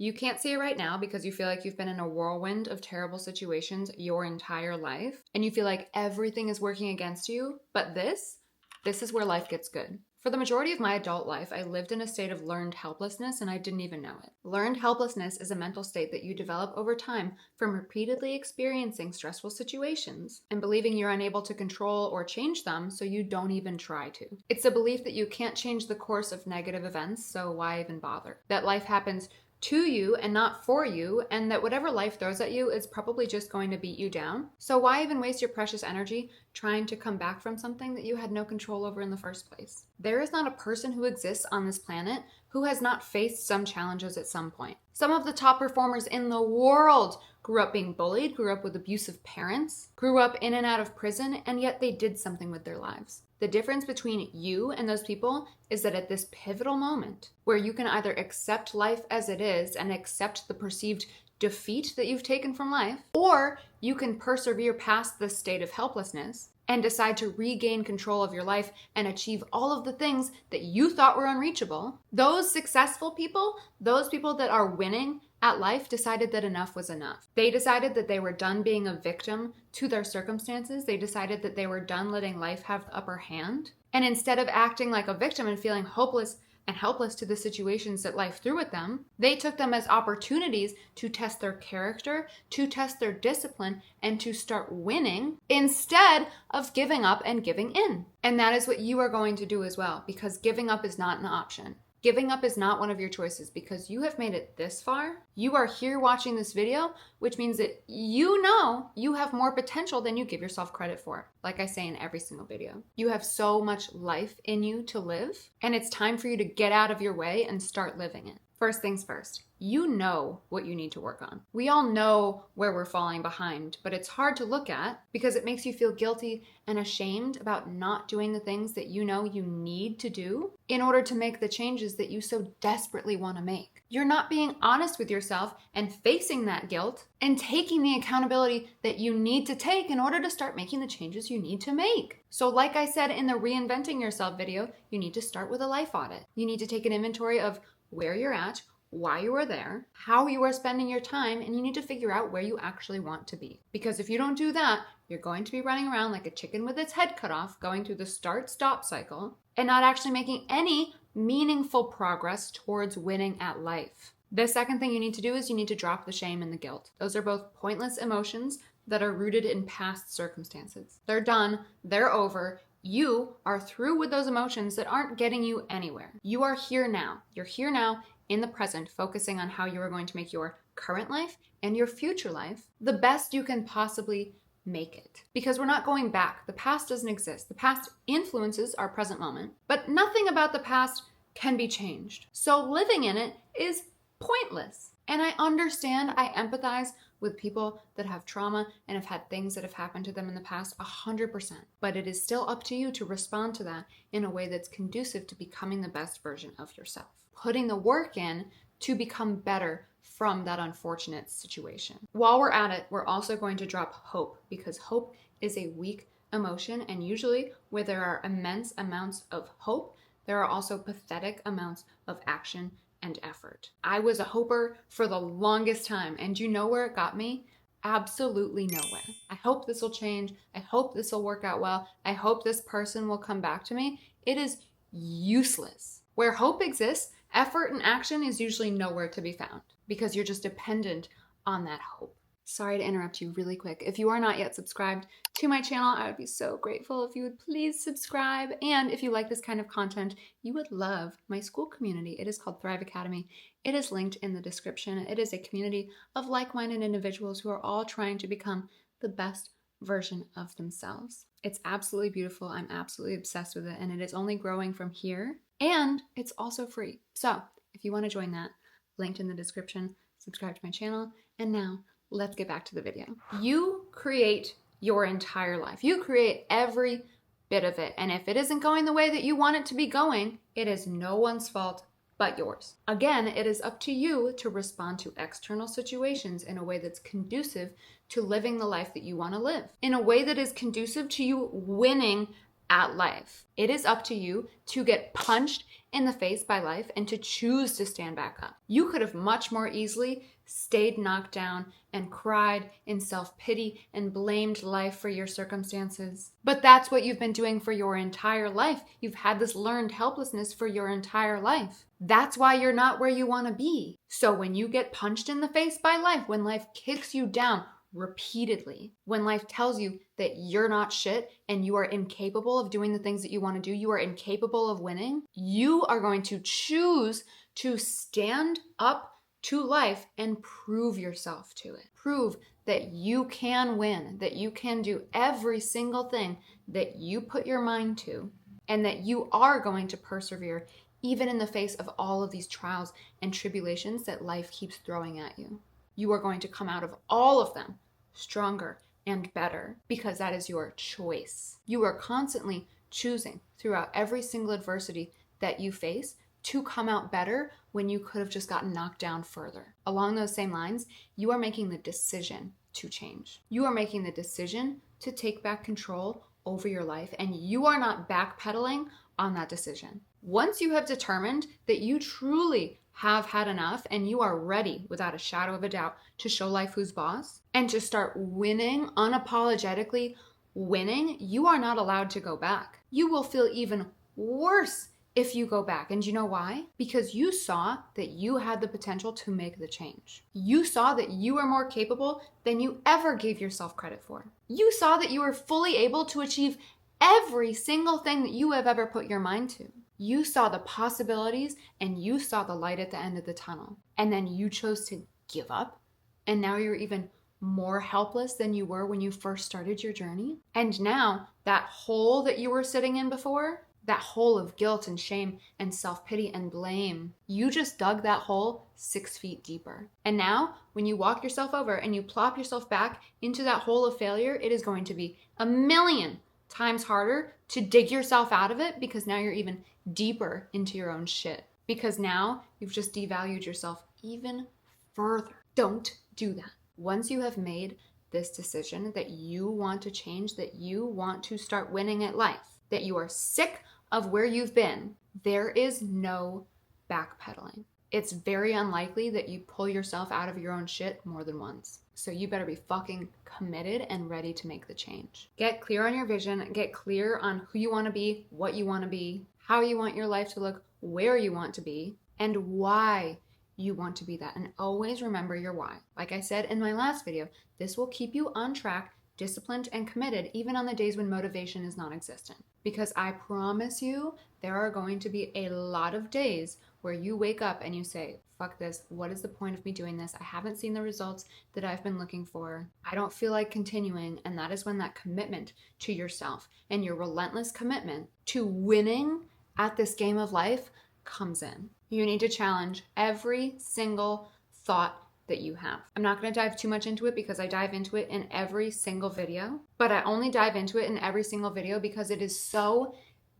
You can't see it right now because you feel like you've been in a whirlwind of terrible situations your entire life, and you feel like everything is working against you, but this is where life gets good. For the majority of my adult life, I lived in a state of learned helplessness and I didn't even know it. Learned helplessness is a mental state that you develop over time from repeatedly experiencing stressful situations and believing you're unable to control or change them, so you don't even try to. It's a belief that you can't change the course of negative events, so why even bother? That life happens to you and not for you, and that whatever life throws at you is probably just going to beat you down. So why even waste your precious energy trying to come back from something that you had no control over in the first place? There is not a person who exists on this planet who has not faced some challenges at some point. Some of the top performers in the world grew up being bullied, grew up with abusive parents, grew up in and out of prison, and yet they did something with their lives. The difference between you and those people is that at this pivotal moment where you can either accept life as it is and accept the perceived defeat that you've taken from life, or you can persevere past this state of helplessness and decide to regain control of your life and achieve all of the things that you thought were unreachable. Those successful people, those people that are winning at life, decided that enough was enough. They decided that they were done being a victim to their circumstances. They decided that they were done letting life have the upper hand. And instead of acting like a victim and feeling hopeless and helpless to the situations that life threw at them, they took them as opportunities to test their character, to test their discipline, and to start winning instead of giving up and giving in. And that is what you are going to do as well, because giving up is not an option. Giving up is not one of your choices because you have made it this far. You are here watching this video, which means that you know you have more potential than you give yourself credit for. Like I say in every single video, you have so much life in you to live, and it's time for you to get out of your way and start living it. First things first, you know what you need to work on. We all know where we're falling behind, but it's hard to look at because it makes you feel guilty and ashamed about not doing the things that you know you need to do in order to make the changes that you so desperately want to make. You're not being honest with yourself and facing that guilt and taking the accountability that you need to take in order to start making the changes you need to make. So like I said in the Reinventing Yourself video, you need to start with a life audit. You need to take an inventory of where you're at, why you are there, how you are spending your time, and you need to figure out where you actually want to be. Because if you don't do that, you're going to be running around like a chicken with its head cut off, going through the start-stop cycle, and not actually making any meaningful progress towards winning at life. The second thing you need to do is you need to drop the shame and the guilt. Those are both pointless emotions that are rooted in past circumstances. They're done, they're over. You are through with those emotions that aren't getting you anywhere. You are here now. You're here now in the present, focusing on how you are going to make your current life and your future life the best you can possibly make it. Because we're not going back. The past doesn't exist. The past influences our present moment, but nothing about the past can be changed. So living in it is pointless. And I understand, I empathize with people that have trauma and have had things that have happened to them in the past 100%. But it is still up to you to respond to that in a way that's conducive to becoming the best version of yourself. Putting the work in to become better from that unfortunate situation. While we're at it, we're also going to drop hope, because hope is a weak emotion, and usually where there are immense amounts of hope, there are also pathetic amounts of action and effort. I was a hoper for the longest time, and you know where it got me? Absolutely nowhere. I hope this will change. I hope this will work out well. I hope this person will come back to me. It is useless. Where hope exists, effort and action is usually nowhere to be found because you're just dependent on that hope. Sorry to interrupt you really quick. If you are not yet subscribed to my channel, I would be so grateful if you would please subscribe. And if you like this kind of content, you would love my school community. It is called Thrive Academy. It is linked in the description. It is a community of like-minded individuals who are all trying to become the best version of themselves. It's absolutely beautiful. I'm absolutely obsessed with it, and it is only growing from here. And it's also free. So if you want to join that, linked in the description, subscribe to my channel. And now let's get back to the video. You create your entire life. You create every bit of it. And if it isn't going the way that you want it to be going, it is no one's fault but yours. Again, it is up to you to respond to external situations in a way that's conducive to living the life that you want to live, in a way that is conducive to you winning at life. It is up to you to get punched in the face by life and to choose to stand back up. You could have much more easily stayed knocked down and cried in self-pity and blamed life for your circumstances. But that's what you've been doing for your entire life. You've had this learned helplessness for your entire life. That's why you're not where you want to be. So when you get punched in the face by life, when life kicks you down repeatedly, when life tells you that you're not shit and you are incapable of doing the things that you want to do, you are incapable of winning, you are going to choose to stand up to life and prove yourself to it. Prove that you can win, that you can do every single thing that you put your mind to, and that you are going to persevere even in the face of all of these trials and tribulations that life keeps throwing at you. You are going to come out of all of them stronger and better because that is your choice. You are constantly choosing throughout every single adversity that you face to come out better when you could have just gotten knocked down further. Along those same lines, you are making the decision to change. You are making the decision to take back control over your life, and you are not backpedaling on that decision. Once you have determined that you truly have had enough and you are ready without a shadow of a doubt to show life who's boss and to start winning, unapologetically winning, you are not allowed to go back. You will feel even worse if you go back. And you know why? Because you saw that you had the potential to make the change. You saw that you were more capable than you ever gave yourself credit for. You saw that you were fully able to achieve every single thing that you have ever put your mind to. You saw the possibilities and you saw the light at the end of the tunnel. And then you chose to give up. And now you're even more helpless than you were when you first started your journey. And now that hole that you were sitting in before, that hole of guilt and shame and self-pity and blame, you just dug that hole 6 feet deeper. And now when you walk yourself over and you plop yourself back into that hole of failure, it is going to be 1,000,000 times harder to dig yourself out of it because now you're even deeper into your own shit. Because now you've just devalued yourself even further. Don't do that. Once you have made this decision that you want to change, that you want to start winning at life, that you are sick of where you've been, there is no backpedaling. It's very unlikely that you pull yourself out of your own shit more than once. So you better be fucking committed and ready to make the change. Get clear on your vision, get clear on who you want to be, what you want to be, how you want your life to look, where you want to be, and why you want to be that. And always remember your why. Like I said in my last video, this will keep you on track, disciplined, and committed even on the days when motivation is non-existent. Because I promise you, there are going to be a lot of days where you wake up and you say, fuck this, what is the point of me doing this? I haven't seen the results that I've been looking for. I don't feel like continuing. And that is when that commitment to yourself and your relentless commitment to winning at this game of life comes in. You need to challenge every single thought that you have. I'm not going to dive too much into it because I dive into it in every single video, but I only dive into it in every single video because it is so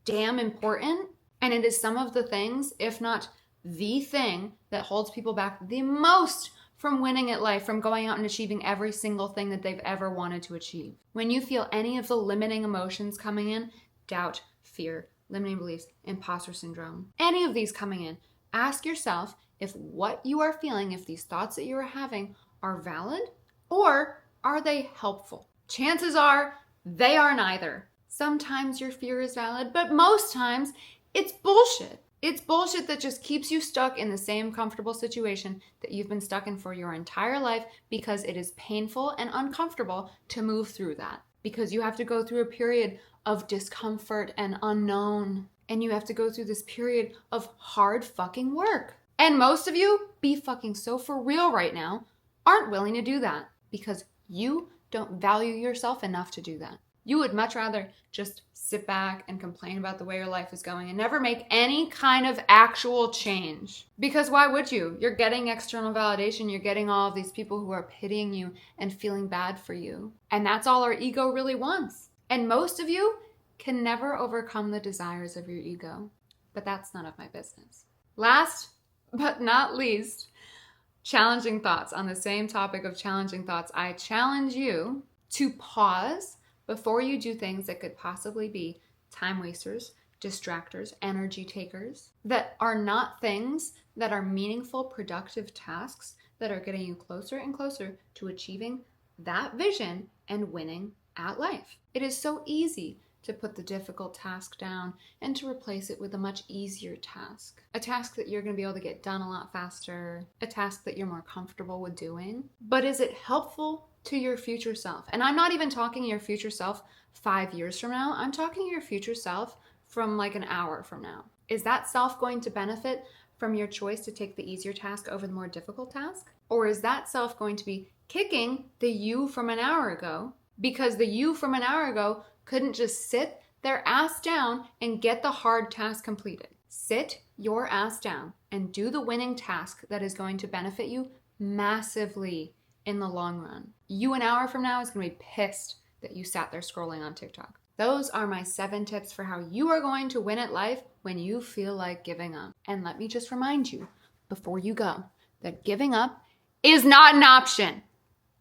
damn important. And it is some of the things, if not the thing, that holds people back the most from winning at life, from going out and achieving every single thing that they've ever wanted to achieve. When you feel any of the limiting emotions coming in, doubt, fear, limiting beliefs, imposter syndrome, any of these coming in, ask yourself if what you are feeling, if these thoughts that you are having are valid or are they helpful? Chances are they are neither. Sometimes your fear is valid, but most times it's bullshit. It's bullshit that just keeps you stuck in the same comfortable situation that you've been stuck in for your entire life because it is painful and uncomfortable to move through that. Because you have to go through a period of discomfort and unknown. And you have to go through this period of hard fucking work. And most of you, be fucking so for real right now, aren't willing to do that because you don't value yourself enough to do that. You would much rather just sit back and complain about the way your life is going and never make any kind of actual change. Because why would you? You're getting external validation. You're getting all of these people who are pitying you and feeling bad for you. And that's all our ego really wants. And most of you can never overcome the desires of your ego. But that's none of my business. Last but not least, challenging thoughts. On the same topic of challenging thoughts, I challenge you to pause before you do things that could possibly be time wasters, distractors, energy takers, that are not things that are meaningful, productive tasks that are getting you closer and closer to achieving that vision and winning at life. It is so easy to put the difficult task down and to replace it with a much easier task. A task that you're going to be able to get done a lot faster, a task that you're more comfortable with doing. But is it helpful to your future self? And I'm not even talking your future self 5 years from now. I'm talking your future self from like an hour from now. Is that self going to benefit from your choice to take the easier task over the more difficult task? Or is that self going to be kicking the you from an hour ago because the you from an hour ago couldn't just sit their ass down and get the hard task completed? Sit your ass down and do the winning task that is going to benefit you massively in the long run. You an hour from now is going to be pissed that you sat there scrolling on TikTok. Those are my 7 tips for how you are going to win at life when you feel like giving up. And let me just remind you before you go that giving up is not an option.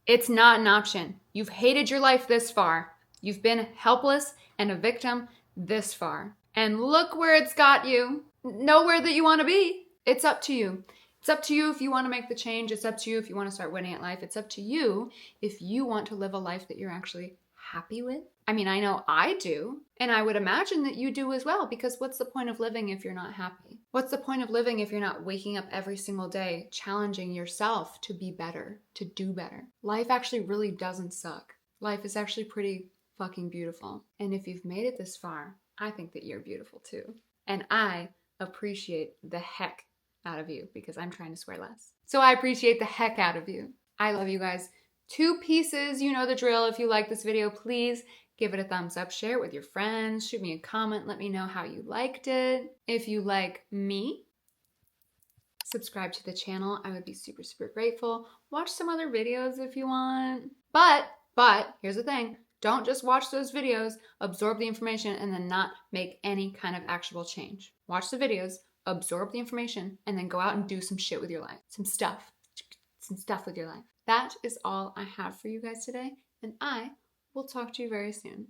It's not an option. You've hated your life this far. You've been helpless and a victim this far. And look where it's got you. Nowhere that you want to be. It's up to you. It's up to you if you want to make the change. It's up to you if you want to start winning at life. It's up to you if you want to live a life that you're actually happy with. I mean, I know I do, and I would imagine that you do as well, because what's the point of living if you're not happy? What's the point of living if you're not waking up every single day, challenging yourself to be better, to do better? Life actually really doesn't suck. Life is actually pretty fucking beautiful. And if you've made it this far, I think that you're beautiful too. And I appreciate the heck out of you, because I'm trying to swear less. So I appreciate the heck out of you. I love you guys. 2 pieces, you know the drill. If you like this video, please give it a thumbs up, share it with your friends, shoot me a comment, let me know how you liked it. If you like me, subscribe to the channel. I would be super, super grateful. Watch some other videos if you want. But here's the thing. Don't just watch those videos, absorb the information, and then not make any kind of actionable change. Watch the videos, absorb the information, and then go out and do some shit with your life. Some stuff with your life. That is all I have for you guys today, and I will talk to you very soon.